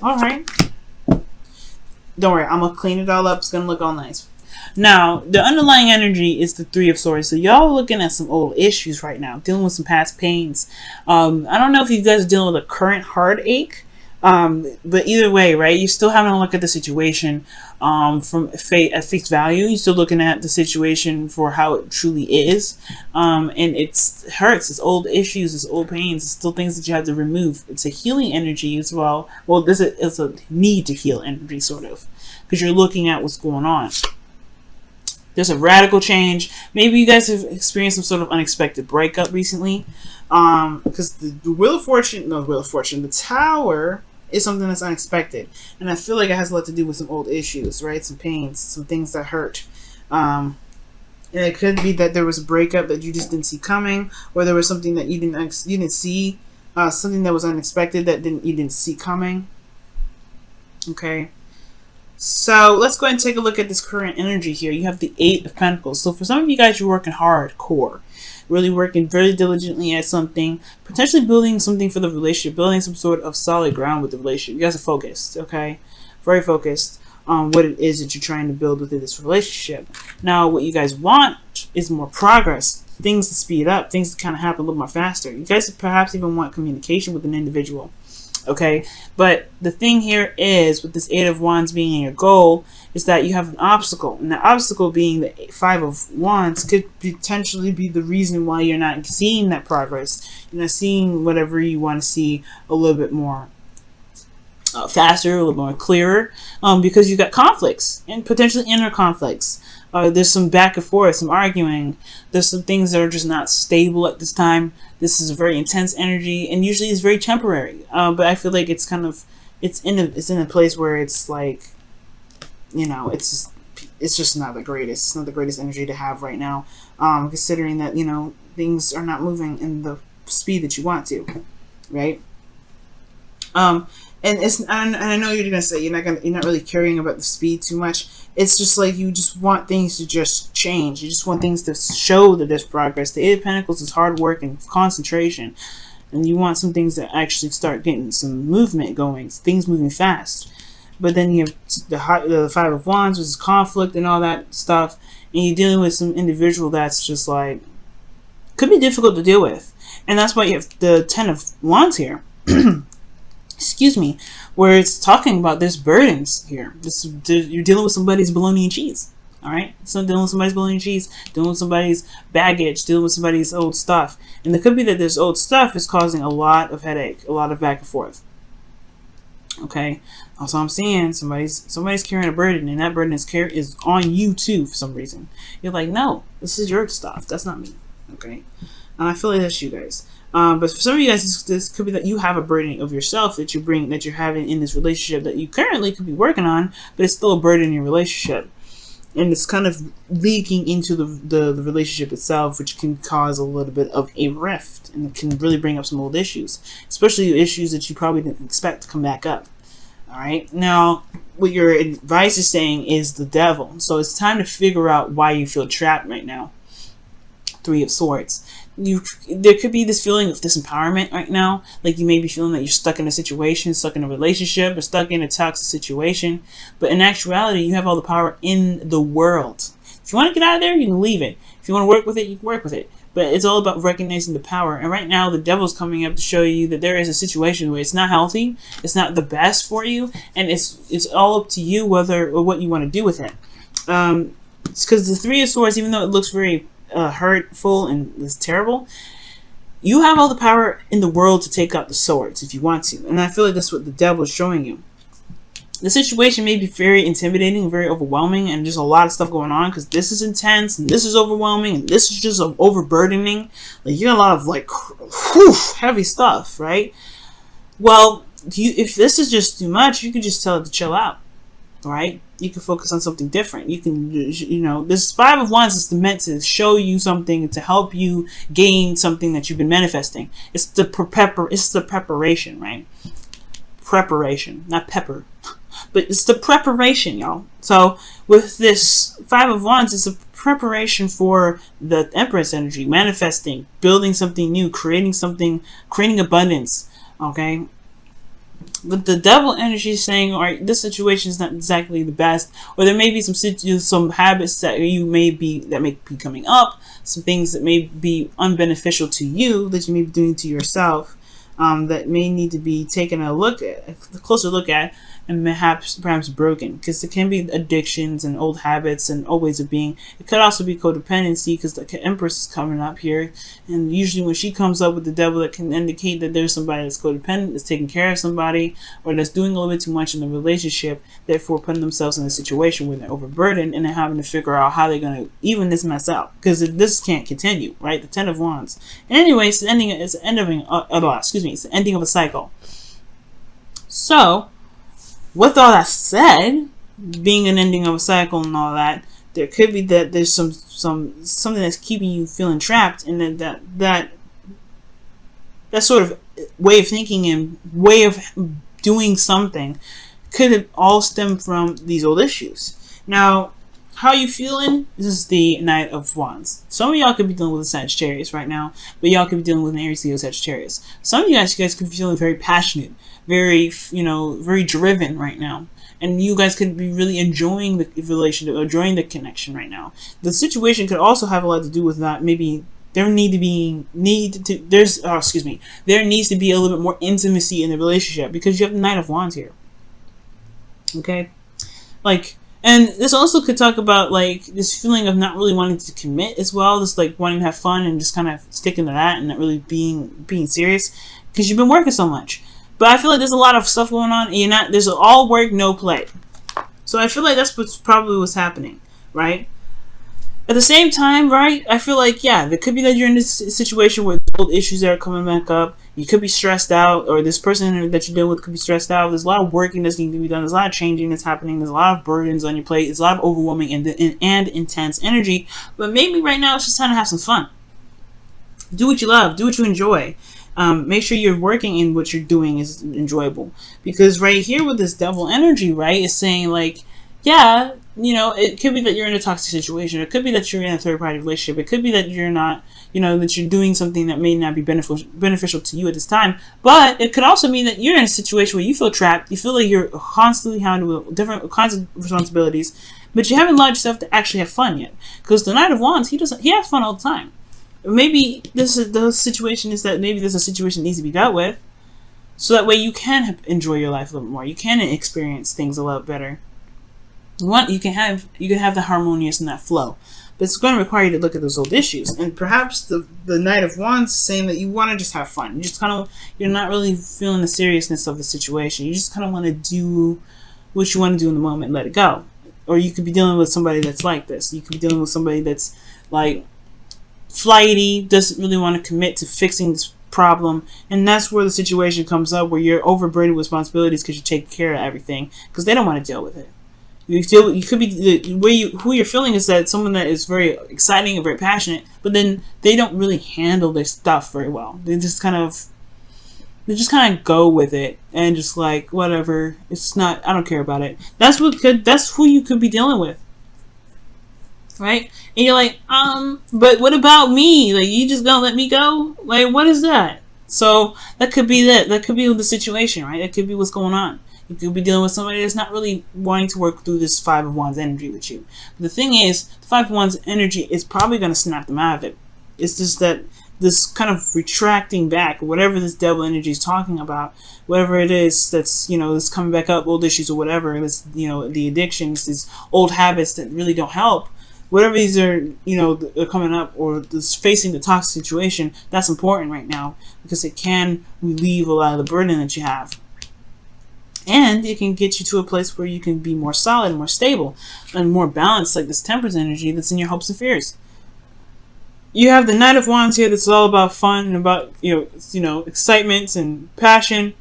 All right. Don't worry, I'm going to clean it all up. It's going to look all nice. Now, the underlying energy is the Three of Swords. So y'all are looking at some old issues right now, dealing with some past pains. I don't know if you guys are dealing with a current heartache, but either way, right, you're still having to look at the situation from at face value. You're still looking at the situation for how it truly is. And it hurts. It's old issues. It's old pains. It's still things that you have to remove. It's a healing energy as well. Well, it's a need to heal energy, sort of, because you're looking at what's going on. There's a radical change. Maybe you guys have experienced some sort of unexpected breakup recently. Because the Wheel of Fortune, the Tower is something that's unexpected. And I feel like it has a lot to do with some old issues, right? Some pains, some things that hurt. And it could be that there was a breakup that you just didn't see coming, or there was something that you didn't see, something that was unexpected that you didn't see coming. Okay. So let's go ahead and take a look at this current energy here. You have the Eight of Pentacles. So for some of you guys, you're working hardcore, really working very diligently at something, potentially building something for the relationship, building some sort of solid ground with the relationship. You guys are focused, okay? Very focused on what it is that you're trying to build within this relationship. Now, what you guys want is more progress, things to speed up, things to kind of happen a little more faster. You guys perhaps even want communication with an individual. Okay, but the thing here is, with this Eight of Wands being your goal, is that you have an obstacle, and the obstacle being the Five of Wands could potentially be the reason why you're not seeing that progress. You're not seeing whatever you want to see a little bit more faster, a little more clearer, because you got conflicts and potentially inner conflicts. There's some back and forth, some arguing. There's some things that are just not stable at this time. This is a very intense energy, and usually it's very temporary. But I feel like it's kind of it's in a place where it's like, you know, it's just not the greatest. It's not the greatest energy to have right now, considering that, you know, things are not moving in the speed that you want to, right? And I know you're gonna say you're not really caring about the speed too much. It's just like you just want things to just change. You just want things to show that there's progress. The Eight of Pentacles is hard work and concentration, and you want some things that actually start getting some movement going, things moving fast. But then you have the Five of Wands, which is conflict and all that stuff, and you're dealing with some individual that's just like could be difficult to deal with, and that's why you have the Ten of Wands here. Excuse me, where it's talking about there's burdens here. You're dealing with somebody's bologna and cheese. All right, so dealing with somebody's bologna and cheese, dealing with somebody's baggage, dealing with somebody's old stuff, and it could be that this old stuff is causing a lot of headache, a lot of back and forth. Okay, also I'm seeing somebody's carrying a burden, and that burden is on you too for some reason. You're like, no, this is your stuff. That's not me. Okay, and I feel like that's you guys. But for some of you guys, this could be that you have a burden of yourself that you're having in this relationship that you currently could be working on, but it's still a burden in your relationship, and it's kind of leaking into the relationship itself, which can cause a little bit of a rift, and it can really bring up some old issues, especially issues that you probably didn't expect to come back up. All right, now what your advice is saying is the Devil, so it's time to figure out why you feel trapped right now. Three of Swords. There could be this feeling of disempowerment right now. Like you may be feeling that you're stuck in a situation, stuck in a relationship, or stuck in a toxic situation. But in actuality, you have all the power in the world. If you want to get out of there, you can leave it. If you want to work with it, you can work with it. But it's all about recognizing the power. And right now, the Devil's coming up to show you that there is a situation where it's not healthy, it's not the best for you, and it's all up to you whether or what you want to do with it. It's because the Three of Swords, even though it looks very hurtful and is terrible, you have all the power in the world to take out the swords if you want to, and I feel like that's what the Devil is showing you. The situation may be very intimidating, very overwhelming, and there's a lot of stuff going on because this is intense and this is overwhelming and this is just overburdening. Like you got a lot of like heavy stuff, right? Well, if this is just too much, you can just tell it to chill out. Right? You can focus on something different. You can, you know, this Five of Wands is meant to show you something, to help you gain something that you've been manifesting. It's the preparation, right? Preparation, not pepper, but it's the preparation, y'all. So with this Five of Wands, it's a preparation for the Empress energy, manifesting, building something new, creating something, creating abundance. Okay. But the devil energy is saying, all right, this situation is not exactly the best, or there may be some habits that may be coming up, some things that may be unbeneficial to you that you may be doing to yourself, that may need to be taken a closer look at, and perhaps broken, because it can be addictions and old habits and old ways of being. It could also be codependency, because the Empress is coming up here, and usually when she comes up with the devil, that can indicate that there's somebody that's codependent, that's taking care of somebody, or that's doing a little bit too much in the relationship, therefore putting themselves in a situation where they're overburdened and they're having to figure out how they're going to even this mess out, because this can't continue, right? The Ten of Wands. And anyway, it's the ending of a cycle. So with all that said, being an ending of a cycle and all that, there could be that there's something that's keeping you feeling trapped, and that sort of way of thinking and way of doing something could have all stemmed from these old issues. Now, how are you feeling? This is the Knight of Wands. Some of y'all could be dealing with a Sagittarius right now, but y'all could be dealing with an Aries, Leo, Sagittarius. Some of you guys could be feeling very passionate, very driven right now. And you guys could be really enjoying the relationship, enjoying the connection right now. The situation could also have a lot to do with that. Maybe there needs to be a little bit more intimacy in the relationship, because you have the Knight of Wands here. Okay? And this also could talk about this feeling of not really wanting to commit as well, just wanting to have fun and just kind of sticking to that and not really being serious, because you've been working so much. But I feel like there's a lot of stuff going on, and there's all work, no play. So I feel like that's probably what's happening, right? At the same time, right, I feel like, yeah, there could be that you're in this situation where old issues are coming back up. You could be stressed out, or this person that you're dealing with could be stressed out. There's a lot of working that's needing to be done. There's a lot of changing that's happening. There's a lot of burdens on your plate. There's a lot of overwhelming and intense energy. But maybe right now it's just time to have some fun. Do what you love. Do what you enjoy. Make sure you're working in what you're doing is enjoyable. Because right here with this devil energy, right, is saying yeah, it could be that you're in a toxic situation. It could be that you're in a third-party relationship. It could be that you're not, that you're doing something that may not be beneficial to you at this time. But it could also mean that you're in a situation where you feel trapped. You feel like you're constantly handling different kinds of responsibilities, but you haven't allowed yourself to actually have fun yet. Because the Knight of Wands, he has fun all the time. Maybe the situation is that maybe there's a situation that needs to be dealt with, so that way you can enjoy your life a little more. You can experience things a lot better. You can have the harmonious and that flow, but it's going to require you to look at those old issues. And perhaps the Knight of Wands is saying that you want to just have fun. You're not really feeling the seriousness of the situation. You just kind of want to do what you want to do in the moment and let it go. Or you could be dealing with somebody that's like this. You could be dealing with somebody that's flighty, doesn't really want to commit to fixing this problem, and that's where the situation comes up where you're overburdened with responsibilities because you take care of everything because they don't want to deal with it. You could be who you're feeling is that someone that is very exciting and very passionate, but then they don't really handle their stuff very well. They just kind of go with it and just whatever. It's not. I don't care about it. That's who you could be dealing with. Right? And you're but what about me? You just gonna let me go? What is that? So that could be that. That could be the situation, right? That could be what's going on. You could be dealing with somebody that's not really wanting to work through this Five of Wands energy with you. But the thing is, the Five of Wands energy is probably gonna snap them out of it. It's just that this kind of retracting back, whatever this devil energy is talking about, whatever it is that's, that's coming back up, old issues or whatever, it's, the addictions, these old habits that really don't help. Whatever these are, are coming up, or this facing the toxic situation, that's important right now because it can relieve a lot of the burden that you have. And it can get you to a place where you can be more solid, more stable, and more balanced, like this Temperance energy that's in your hopes and fears. You have the Knight of Wands here that's all about fun and about, excitement and passion.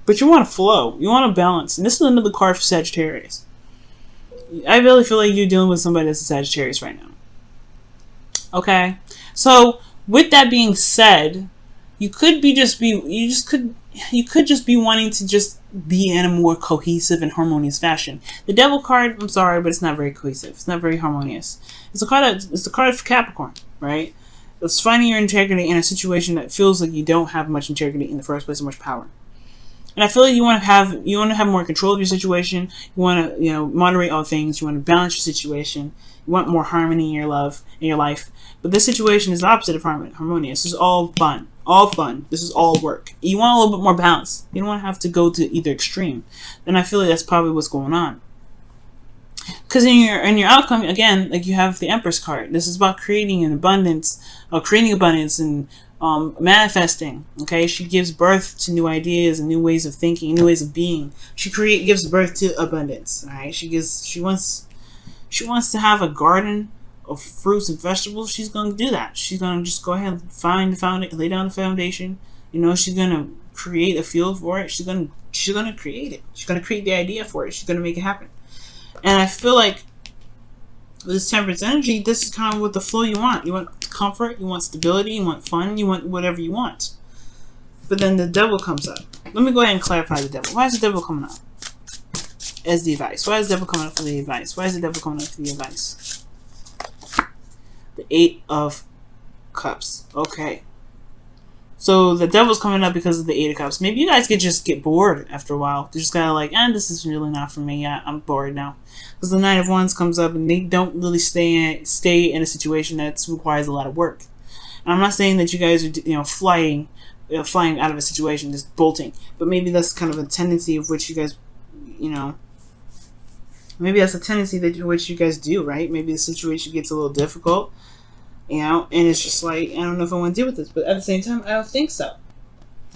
But you want to flow. You want to balance. And this is another card for Sagittarius. I really feel like you're dealing with somebody that's a Sagittarius right now. Okay? So, with that being said, you could just be wanting to just be in a more cohesive and harmonious fashion. The Devil card, I'm sorry, but it's not very cohesive. It's not very harmonious. It's the card of Capricorn, right? It's finding your integrity in a situation that feels like you don't have much integrity in the first place or much power. And I feel like you want to have more control of your situation. You want to, moderate all things. You want to balance your situation. You want more harmony in your life. But this situation is the opposite of harmonious. This is all fun. All fun. This is all work. You want a little bit more balance. You don't want to have to go to either extreme. And I feel like that's probably what's going on. Because in your outcome, again, like you have the Empress card. This is about creating abundance and manifesting. Okay, she gives birth to new ideas and new ways of thinking, new ways of being. She gives birth to abundance. All right, she wants to have a garden of fruits and vegetables. She's going to do that. She's going to just go ahead and lay down the foundation. She's going to create a field for it. She's going to create it. She's going to create the idea for it. She's going to make it happen. And I feel like with this Temperance energy, this is kind of what the flow you want. You want comfort, you want stability, you want fun, you want whatever you want. But then the Devil comes up. Let me go ahead and clarify the Devil. Why is the Devil coming up as the advice? Why is the Devil coming up for the advice? Why is the Devil coming up for the advice? The 8 of Cups. Okay. So the Devil's coming up because of the 8 of Cups. Maybe you guys could just get bored after a while. They're just kind of like, this is really not for me. Yeah, I'm bored now. Because the 9 of Wands comes up and they don't really stay in a situation that requires a lot of work. And I'm not saying that you guys are flying out of a situation, just bolting. But maybe that's kind of a tendency of which you guys, maybe that's a tendency which you guys do, right? Maybe the situation gets a little difficult. And it's just like, I don't know if I want to deal with this, but at the same time, I don't think so.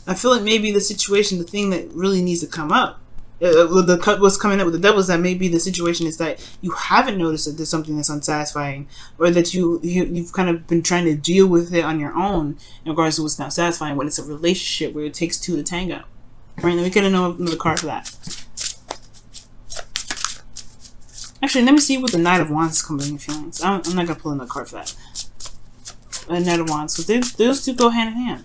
I feel like maybe the situation, the thing that really needs to come up, what's coming up with the Devil is that maybe the situation is that you haven't noticed that there's something that's unsatisfying, or that you've kind of been trying to deal with it on your own in regards to what's not satisfying, when it's a relationship where it takes 2 to tango. Right, let me get another card for that. Actually, let me see what the Knight of Wands is coming in feelings. I'm not going to pull another card for that. A Knight of Wands, because those two go hand in hand.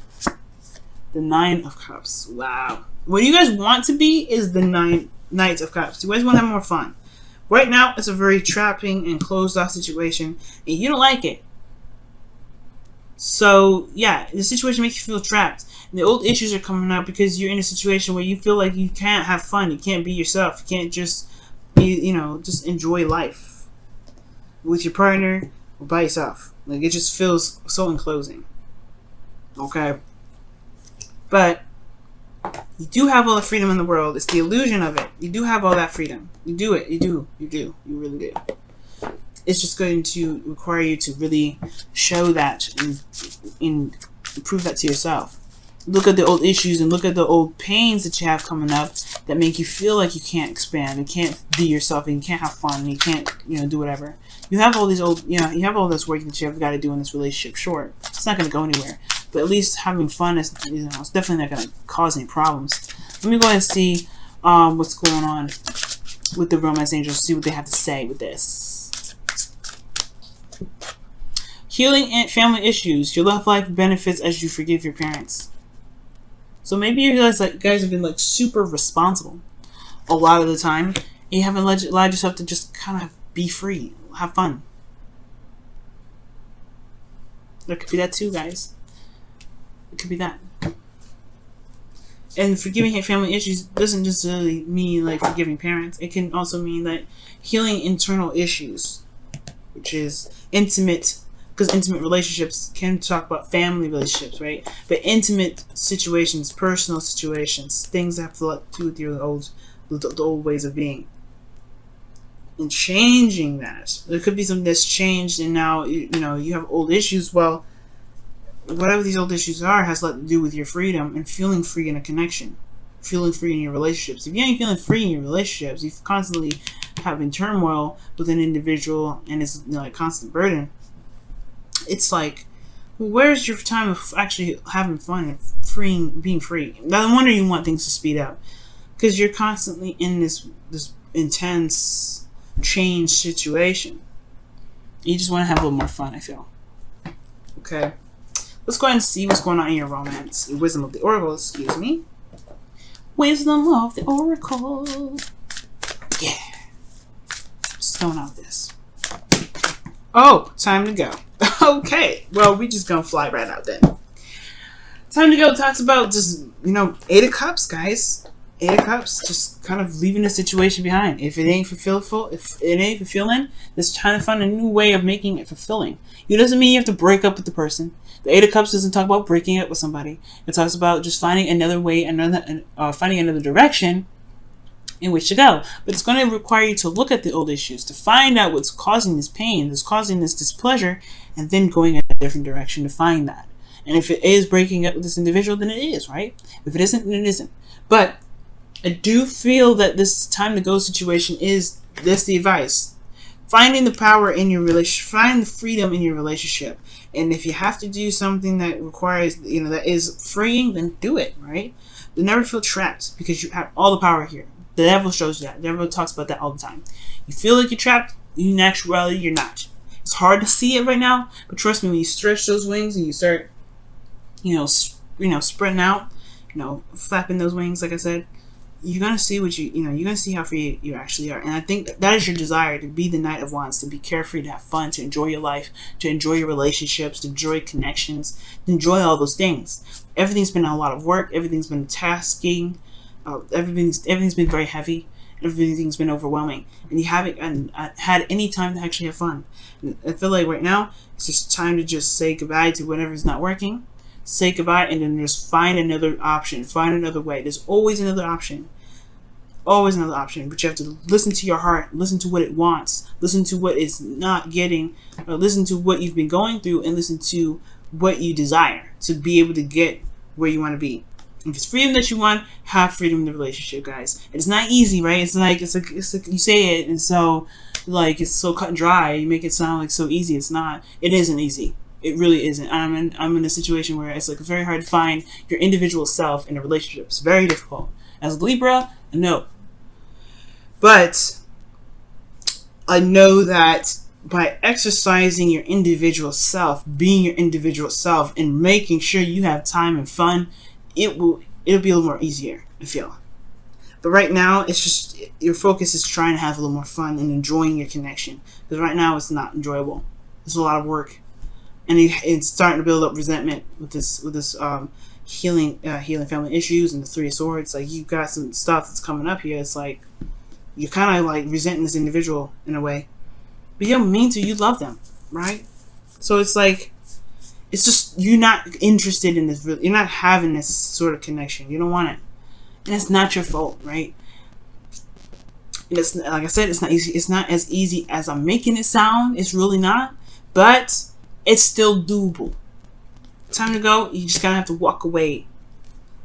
The 9 of Cups. Wow. What you guys want to be is the Knights of Cups. You guys want to have more fun. Right now, it's a very trapping and closed-off situation, and you don't like it. So, yeah, the situation makes you feel trapped. And the old issues are coming out because you're in a situation where you feel like you can't have fun. You can't be yourself. You can't just be, just enjoy life with your partner or by yourself. Like, it just feels so enclosing. Okay? But you do have all the freedom in the world. It's the illusion of it. You do have all that freedom. You do it. You do. You do. You really do. It's just going to require you to really show that and prove that to yourself. Look at the old issues and look at the old pains that you have coming up that make you feel like you can't expand and can't be yourself and you can't have fun and you can't, do whatever. You have all these old, you have all this work that you have got to do in this relationship. Sure, it's not going to go anywhere, but at least having fun is, it's definitely not going to cause any problems. Let me go ahead and see what's going on with the Romance Angels. See what they have to say with this. Healing and family issues. Your love life benefits as you forgive your parents. So maybe you guys have been super responsible a lot of the time. And you haven't allowed yourself to just kind of be free, have fun. There could be that too, guys. It could be that. And forgiving family issues doesn't just really mean forgiving parents. It can also mean healing internal issues, which is intimate. Because intimate relationships can talk about family relationships, right? But intimate situations, personal situations, things that have to do with your the old ways of being. And changing that. There could be something that's changed and now, you have old issues. Well, whatever these old issues are has a lot to do with your freedom and feeling free in a connection. Feeling free in your relationships. If you ain't feeling free in your relationships, you're constantly having turmoil with an individual and it's a constant burden. It's where's your time of actually having fun and being free? No wonder you want things to speed up, because you're constantly in this intense change situation. You just want to have a little more fun, I feel. Okay, let's go ahead and see what's going on in your romance. Your Wisdom of the Oracle, excuse me. Wisdom of the Oracle. Yeah. Stone out this. Oh, time to go. Okay, well, we just gonna fly right out then. Time to go talks about just, 8 of Cups, guys. Eight of Cups, just kind of leaving the situation behind. If it ain't fulfilling, just trying to find a new way of making it fulfilling. It doesn't mean you have to break up with the person. The Eight of Cups doesn't talk about breaking up with somebody. It talks about just finding another way, finding another direction in which to go. But it's going to require you to look at the old issues, to find out what's causing this pain, what's causing this displeasure, and then going in a different direction to find that. And if it is breaking up with this individual, then it is, right? If it isn't, then it isn't. But I do feel that this time to go situation is this the advice. Finding the power in your relationship, find the freedom in your relationship. And if you have to do something that requires, that is freeing, then do it, right? But never feel trapped because you have all the power here. The devil shows you that. The devil talks about that all the time. You feel like you're trapped, in actuality, you're not. It's hard to see it right now, but trust me, when you stretch those wings and you start, spreading out, flapping those wings, like I said, you're gonna see you're gonna see how free you actually are. And I think that is your desire, to be the Knight of Wands, to be carefree, to have fun, to enjoy your life, to enjoy your relationships, to enjoy connections, to enjoy all those things. Everything's been a lot of work. Everything's been tasking. Everything's been very heavy. Everything's been overwhelming, and you haven't had any time to actually have fun. And I feel like right now it's just time to just say goodbye to whatever's not working. Say goodbye, and then just find another option. Find another way. There's always another option. Always another option. But you have to listen to your heart. Listen to what it wants. Listen to what it's not getting. Or listen to what you've been going through, and listen to what you desire to be able to get where you want to be. If it's freedom that you want, have freedom in the relationship, guys. It's not easy, right? It's like you say it, and so it's so cut and dry. You make it sound like so easy. It's not. It isn't easy. It really isn't. I'm in a situation where it's very hard to find your individual self in a relationship. It's very difficult. As a Libra, no. But I know that by exercising your individual self, being your individual self, and making sure you have time and fun, it'll be a little more easier, I feel. But right now, it's just your focus is trying to have a little more fun and enjoying your connection. Because right now, it's not enjoyable. It's a lot of work. And it's starting to build up resentment with this healing family issues and the Three of Swords. Like, you've got some stuff that's coming up here. It's like you're kind of resenting this individual in a way, but you don't mean to. You love them, right? So it's just you're not interested in this. You're not having this sort of connection. You don't want it, and it's not your fault, right? And it's, like I said, it's not easy. It's not as easy as I'm making it sound. It's really not, but it's still doable. Time to go. You just gotta have to walk away.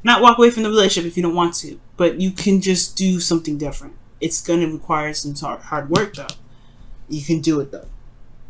Not walk away from the relationship if you don't want to, but you can just do something different. It's gonna require some hard work, though. You can do it, though.